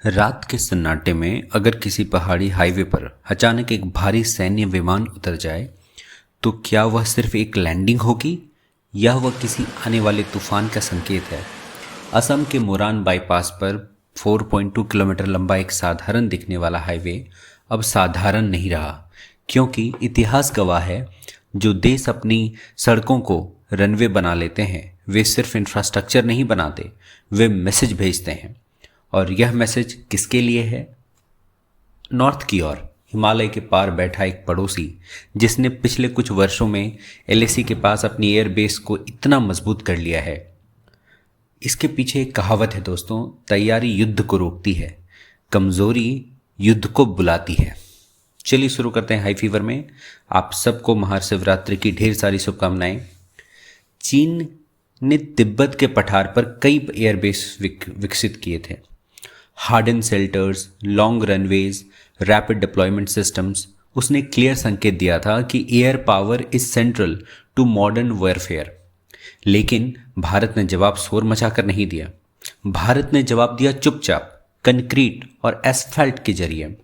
रात के सन्नाटे में अगर किसी पहाड़ी हाईवे पर अचानक एक भारी सैन्य विमान उतर जाए तो क्या वह सिर्फ एक लैंडिंग होगी या वह किसी आने वाले तूफान का संकेत है। असम के मोरान बाईपास पर 4.2 किलोमीटर लंबा एक साधारण दिखने वाला हाईवे अब साधारण नहीं रहा, क्योंकि इतिहास गवाह है जो देश अपनी सड़कों को रनवे बना लेते हैं वे सिर्फ इंफ्रास्ट्रक्चर नहीं बनाते, वे मैसेज भेजते हैं। और यह मैसेज किसके लिए है? नॉर्थ की ओर हिमालय के पार बैठा एक पड़ोसी जिसने पिछले कुछ वर्षों में एलएसी के पास अपनी एयरबेस को इतना मजबूत कर लिया है। इसके पीछे एक कहावत है दोस्तों, तैयारी युद्ध को रोकती है, कमजोरी युद्ध को बुलाती है। चलिए शुरू करते हैं हाई फीवर में। आप सबको महाशिवरात्रि की ढेर सारी शुभकामनाएं। चीन ने तिब्बत के पठार पर कई एयरबेस विकसित किए थे। Harden shelters, long runways, rapid deployment systems. उसने क्लियर संकेत दिया था कि air power is central to modern warfare. लेकिन भारत ने जवाब शोर मचाकर नहीं दिया। भारत ने जवाब दिया चुपचाप, कंक्रीट और एस्फाल्ट के जरिए।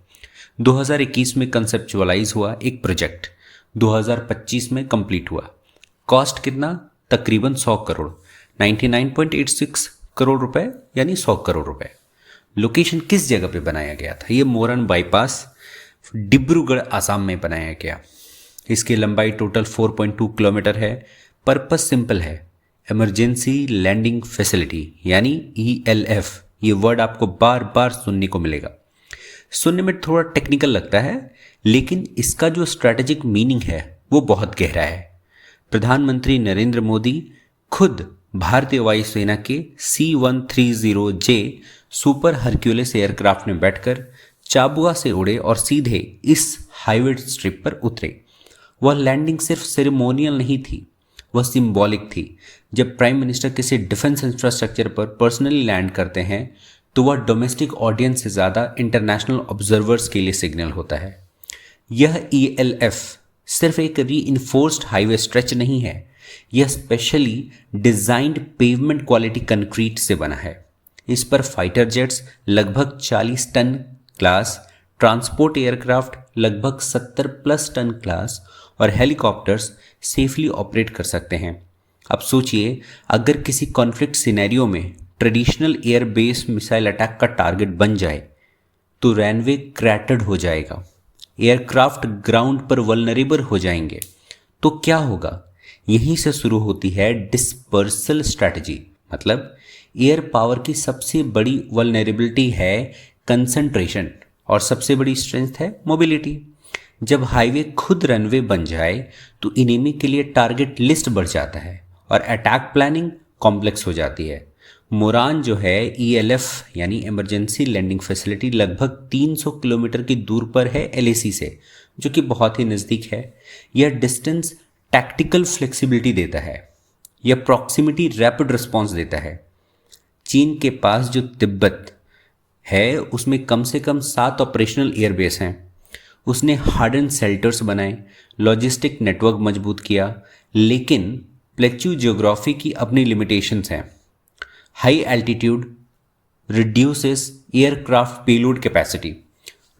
2021 में कंसेप्चुअलाइज हुआ एक प्रोजेक्ट, 2025 में कंप्लीट हुआ। कॉस्ट कितना? तकरीबन 100 करोड़, 99.86 करोड़ रुपए, यानी 100 करोड़ रुपए। लोकेशन किस जगह पे बनाया गया था? ये मोरन बाईपास डिब्रूगढ़ आसाम में बनाया गया। इसकी लंबाई टोटल 4.2 किलोमीटर है। पर्पस सिंपल है, इमरजेंसी लैंडिंग फैसिलिटी यानी ELF। ये वर्ड आपको बार बार सुनने को मिलेगा। सुनने में थोड़ा टेक्निकल लगता है, लेकिन इसका जो स्ट्रैटेजिक मीनिंग है वो बहुत गहरा है। प्रधानमंत्री नरेंद्र मोदी खुद भारतीय वायुसेना के C-130J सुपर हरक्यूलिस एयरक्राफ्ट में बैठकर चाबुआ से उड़े और सीधे इस हाईवे स्ट्रिप पर उतरे। वह लैंडिंग सिर्फ सेरेमोनियल नहीं थी, वह सिंबॉलिक थी। जब प्राइम मिनिस्टर किसी डिफेंस इंफ्रास्ट्रक्चर पर पर्सनली लैंड करते हैं तो वह डोमेस्टिक ऑडियंस से ज़्यादा इंटरनेशनल ऑब्जर्वर्स के लिए सिग्नल होता है। यह ELF सिर्फ एक रीइंफोर्स्ड हाईवे स्ट्रेच नहीं है, यह specially designed pavement quality concrete से बना है। इस पर फाइटर जेट्स लगभग 40 टन क्लास, ट्रांसपोर्ट एयरक्राफ्ट लगभग 70 प्लस टन क्लास और हेलीकॉप्टर्स सेफली ऑपरेट कर सकते हैं। अब सोचिए, अगर किसी कॉन्फ्लिक्ट सिनेरियो में traditional air base missile attack का टारगेट बन जाए तो रनवे क्रैटर्ड हो जाएगा, एयरक्राफ्ट ग्राउंड पर वल्नरेबल हो जाएंगे। तो क्या होगा? यहीं से शुरू होती है डिस्पर्सल स्ट्रैटेजी। मतलब एयर पावर की सबसे बड़ी वल्नरेबिलिटी है कंसंट्रेशन और सबसे बड़ी स्ट्रेंथ है मोबिलिटी। जब हाईवे खुद रनवे बन जाए तो इनेमी के लिए टारगेट लिस्ट बढ़ जाता है और अटैक प्लानिंग कॉम्प्लेक्स हो जाती है। मोरान जो है ELF यानी इमरजेंसी लैंडिंग फैसिलिटी लगभग 300 किलोमीटर की दूर पर है LAC से, जो कि बहुत ही नज़दीक है। यह डिस्टेंस टैक्टिकल फ्लेक्सिबिलिटी देता है, यह प्रॉक्सिमिटी रैपिड रिस्पॉन्स देता है। चीन के पास जो तिब्बत है उसमें कम से कम 7 ऑपरेशनल एयरबेस हैं। उसने हार्डन शेल्टर्स बनाए, लॉजिस्टिक नेटवर्क मजबूत किया, लेकिन प्लेट्यू जियोग्राफी की अपनी लिमिटेशंस हैं। High altitude reduces aircraft payload capacity.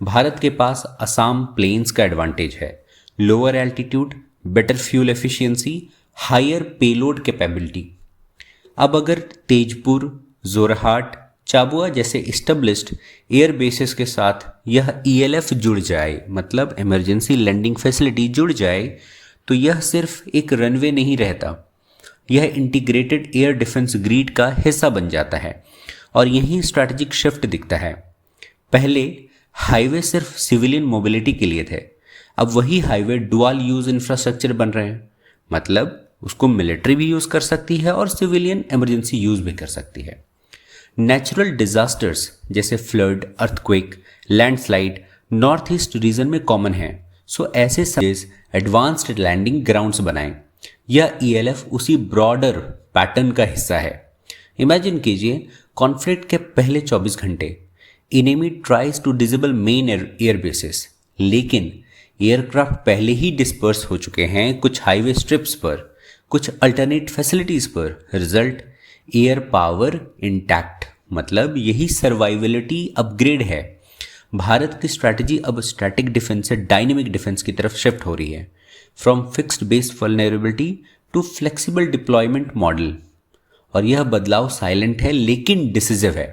Bharat के पास असम प्लेन्स का एडवांटेज है। Lower altitude, better fuel efficiency, higher payload capability. अब अगर तेजपुर, जोरहाट, चाबुआ जैसे इस्टेब्लिश्ड एयर बेसिस के साथ यह ELF जुड़ जाए, मतलब इमरजेंसी लैंडिंग फैसिलिटी जुड़ जाए, तो यह सिर्फ एक रनवे नहीं रहता, यह इंटीग्रेटेड एयर डिफेंस ग्रिड का हिस्सा बन जाता है। और यही स्ट्रैटेजिक शिफ्ट दिखता है। पहले हाईवे सिर्फ सिविलियन मोबिलिटी के लिए थे, अब वही हाईवे डुअल यूज इंफ्रास्ट्रक्चर बन रहे हैं। मतलब उसको मिलिट्री भी यूज कर सकती है और सिविलियन इमरजेंसी यूज भी कर सकती है। नेचुरल डिजास्टर्स जैसे flood, earthquake, landslide north east region में कॉमन है। सो ऐसे एडवांस्ड लैंडिंग ग्राउंड्स बनाएं। यह ELF उसी ब्रॉडर पैटर्न का हिस्सा है। इमेजिन कीजिए, कॉन्फ्लिक्ट के पहले 24 घंटे enemy tries to disable main air bases, लेकिन एयरक्राफ्ट पहले ही डिस्पर्स हो चुके हैं कुछ हाईवे स्ट्रिप्स पर, कुछ अल्टरनेट फैसिलिटीज पर। रिजल्ट, एयर पावर इंटैक्ट, मतलब यही सर्वाइवलिटी अपग्रेड है। भारत की स्ट्रैटेजी अब स्टैटिक डिफेंस से डायनेमिक डिफेंस की तरफ शिफ्ट हो रही है, from fixed base vulnerability to flexible deployment model. और यह बदलाव साइलेंट है लेकिन डिसिसिव है।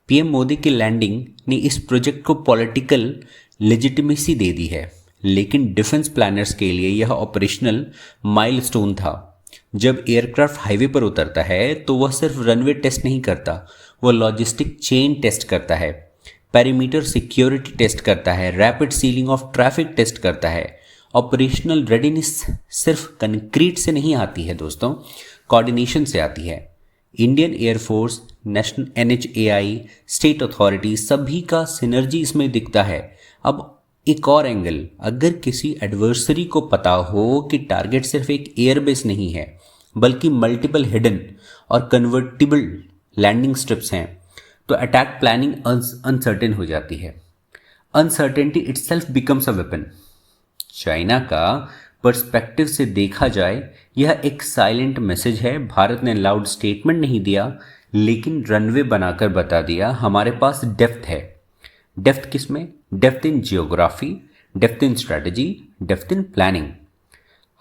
पीएम मोदी की लैंडिंग ने इस प्रोजेक्ट को पॉलिटिकल लेजिटिमेसी दे दी है, लेकिन डिफेंस प्लानर्स के लिए यह ऑपरेशनल माइलस्टोन था। जब एयरक्राफ्ट हाईवे पर उतरता है तो वह सिर्फ रनवे टेस्ट नहीं करता, वह लॉजिस्टिक चेन टेस्ट करता है, पेरीमीटर सिक्योरिटी टेस्ट करता है, rapid sealing of traffic test करता है। ऑपरेशनल रेडीनेस सिर्फ कंक्रीट से नहीं आती है दोस्तों, कोऑर्डिनेशन से आती है। Indian air force, national NHAI, state authority, सभी का सिनर्जी इसमें दिखता है। अब एक और एंगल, अगर किसी एडवर्सरी को पता हो कि टारगेट सिर्फ एक एयरबेस नहीं है बल्कि मल्टीपल हिडन और कन्वर्टिबल लैंडिंग स्ट्रिप्स हैं, तो अटैक प्लानिंग अनसर्टेन हो जाती है। Uncertainty itself becomes a weapon. China का पर्सपेक्टिव से देखा जाए यह एक साइलेंट मैसेज है। भारत ने लाउड स्टेटमेंट नहीं दिया, लेकिन रनवे बनाकर बता दिया हमारे पास डेप्थ है। डेप्थ किस में? Depth in geography, depth in strategy, depth in planning.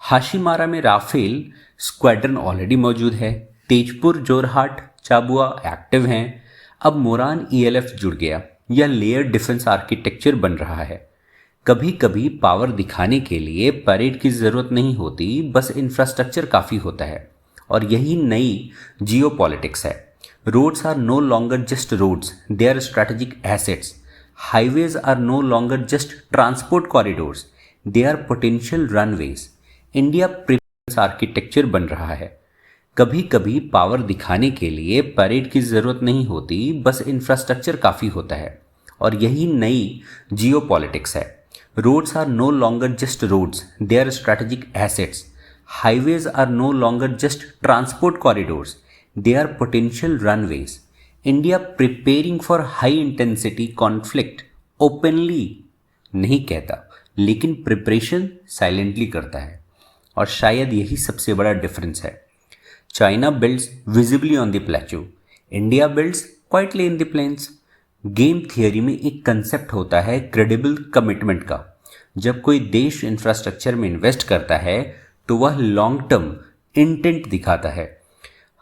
Hasimara में राफेल स्क्वाड्रन ऑलरेडी मौजूद है, तेजपुर, जोरहाट, चाबुआ एक्टिव हैं। अब मोरान ELF जुड़ गया, यह लेयर डिफेंस आर्किटेक्चर बन रहा है। कभी कभी पावर दिखाने के लिए परेड की जरूरत नहीं होती, बस इंफ्रास्ट्रक्चर काफ़ी होता है। और यही नई जियोपॉलिटिक्स है। Roads are no longer just roads, they are strategic assets. Highways are no longer just transport corridors, they are potential runways. India preference architecture बन रहा है। कभी कभी पावर दिखाने के लिए परेड की जरूरत नहीं होती, बस इंफ्रास्ट्रक्चर काफ़ी होता है। और यही नई जियोपॉलिटिक्स है। Roads are no longer just roads, they are strategic assets. Highways are no longer just transport corridors, they are potential runways. India preparing for high intensity conflict openly नहीं कहता, लेकिन प्रिपरेशन साइलेंटली करता है। और शायद यही सबसे बड़ा डिफरेंस है। China builds visibly on the plateau, India builds quietly in the plains। Game theory में एक कंसेप्ट होता है क्रेडिबल कमिटमेंट का। जब कोई देश इंफ्रास्ट्रक्चर में इन्वेस्ट करता है तो वह लॉन्ग टर्म इंटेंट दिखाता है।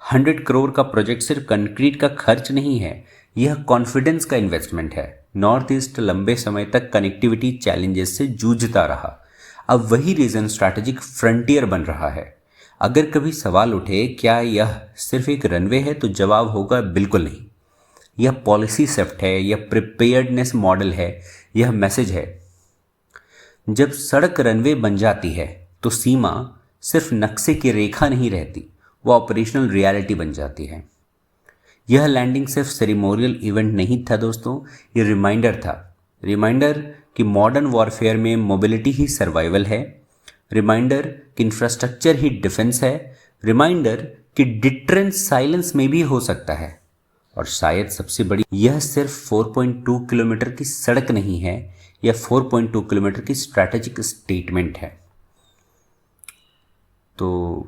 100 करोड़ का प्रोजेक्ट सिर्फ कंक्रीट का खर्च नहीं है, यह कॉन्फिडेंस का इन्वेस्टमेंट है। नॉर्थ ईस्ट लंबे समय तक कनेक्टिविटी चैलेंजेस से जूझता रहा, अब वही रीजन स्ट्रैटेजिक फ्रंटियर बन रहा है। अगर कभी सवाल उठे क्या यह सिर्फ एक रनवे है, तो जवाब होगा बिल्कुल नहीं। यह पॉलिसी शिफ्ट है, यह प्रिपेयर्डनेस मॉडल है, यह मैसेज है। जब सड़क रनवे बन जाती है तो सीमा सिर्फ नक्शे की रेखा नहीं रहती, वह ऑपरेशनल रियलिटी बन जाती है। यह लैंडिंग सिर्फ सेरेमोनियल इवेंट नहीं था दोस्तों, यह रिमाइंडर था। रिमाइंडर कि मॉडर्न वॉरफेयर में मोबिलिटी ही सर्वाइवल है, रिमाइंडर कि इंफ्रास्ट्रक्चर ही डिफेंस है, रिमाइंडर कि डिटरेंस साइलेंस में भी हो सकता है। और शायद सबसे बड़ी, यह सिर्फ 4.2 किलोमीटर की सड़क नहीं है, यह 4.2 किलोमीटर की स्ट्रैटेजिक स्टेटमेंट है। तो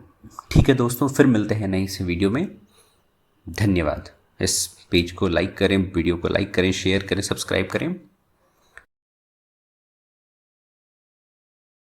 ठीक है दोस्तों, फिर मिलते हैं नई इस वीडियो में। धन्यवाद। इस पेज को लाइक करें, वीडियो को लाइक करें, शेयर करें, सब्सक्राइब करें।